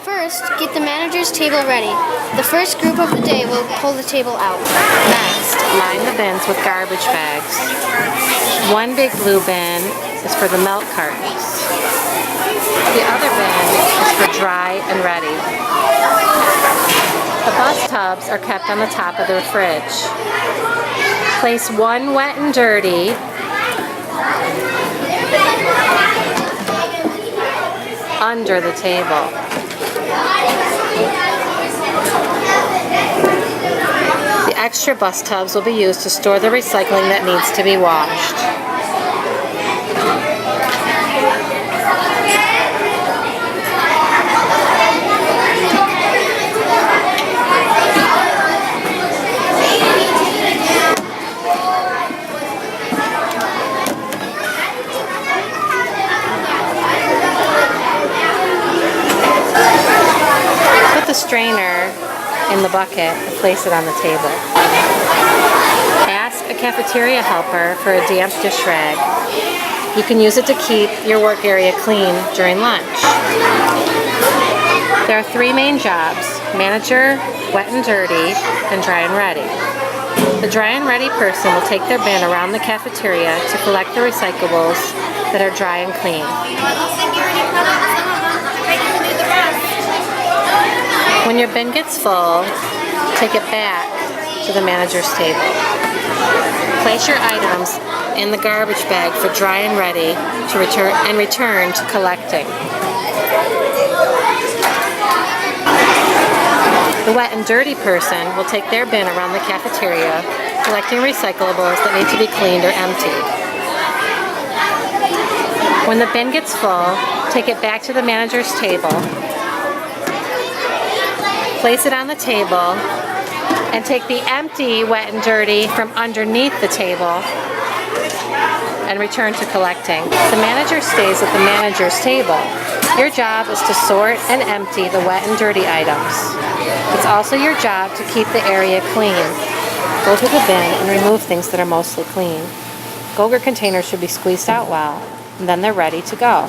First, get the manager's table ready. The first group of the day will pull the table out. Next, line the bins with garbage bags. One big blue bin is for the milk cartons. The other bin is for dry and ready. The bus tubs are kept on the top of the fridge. Place one wet and dirty under the table. The extra bus tubs will be used to store the recycling that needs to be washed. Put the strainer in the bucket and place it on the table. Ask a cafeteria helper for a damp dish rag. You can use it to keep your work area clean during lunch. There are three main jobs: manager, wet and dirty, and dry and ready. The dry and ready person will take their bin around the cafeteria to collect the recyclables that are dry and clean. When your bin gets full, take it back to the manager's table. Place your items in the garbage bag for dry and ready to return to collecting. The wet and dirty person will take their bin around the cafeteria, collecting recyclables that need to be cleaned or emptied. When the bin gets full, take it back to the manager's table. Place it on the table and take the empty wet and dirty from underneath the table and return to collecting. The manager stays at the manager's table. Your job is to sort and empty the wet and dirty items. It's also your job to keep the area clean. Go to the bin and remove things that are mostly clean. Go-Gurt containers should be squeezed out well, and then they're ready to go.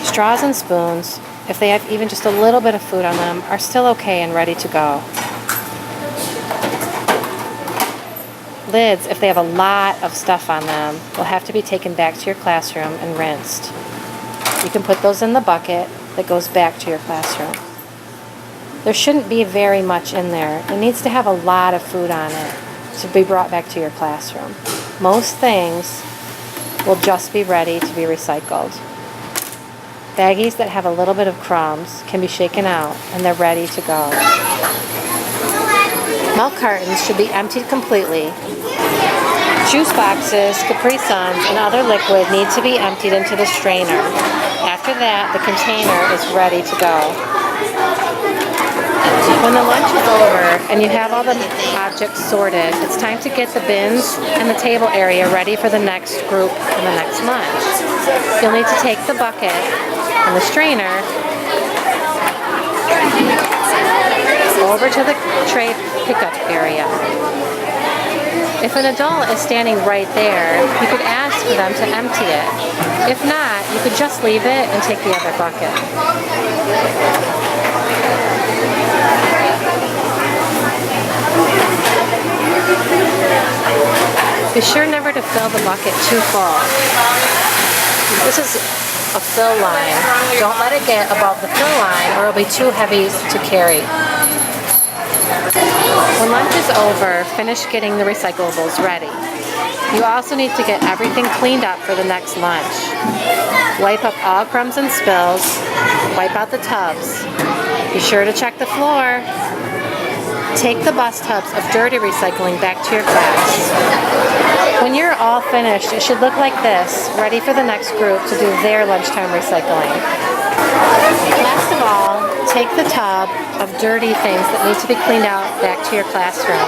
Straws and spoons, if they have even just a little bit of food on them, are still okay and ready to go. Lids, if they have a lot of stuff on them, will have to be taken back to your classroom and rinsed. You can put those in the bucket that goes back to your classroom. There shouldn't be very much in there. It needs to have a lot of food on it to be brought back to your classroom. Most things will just be ready to be recycled. Baggies that have a little bit of crumbs can be shaken out and they're ready to go. Milk cartons should be emptied completely. Juice boxes, Capri Suns, and other liquid need to be emptied into the strainer. After that, the container is ready to go. When the lunch is over and you have all the objects sorted, it's time to get the bins and the table area ready for the next group and the next lunch. You'll need to take the bucket and the strainer over to the tray pickup area. If an adult is standing right there, you could ask for them to empty it. If not, you could just leave it and take the other bucket. Be sure never to fill the bucket too full. This is a fill line. Don't let it get above the fill line or it'll be too heavy to carry. When lunch is over, finish getting the recyclables ready. You also need to get everything cleaned up for the next lunch. Wipe up all crumbs and spills. Wipe out the tubs. Be sure to check the floor. Take the bus tubs of dirty recycling back to your class. When you're all finished, it should look like this, ready for the next group to do their lunchtime recycling. Last of all, take the tub of dirty things that need to be cleaned out back to your classroom.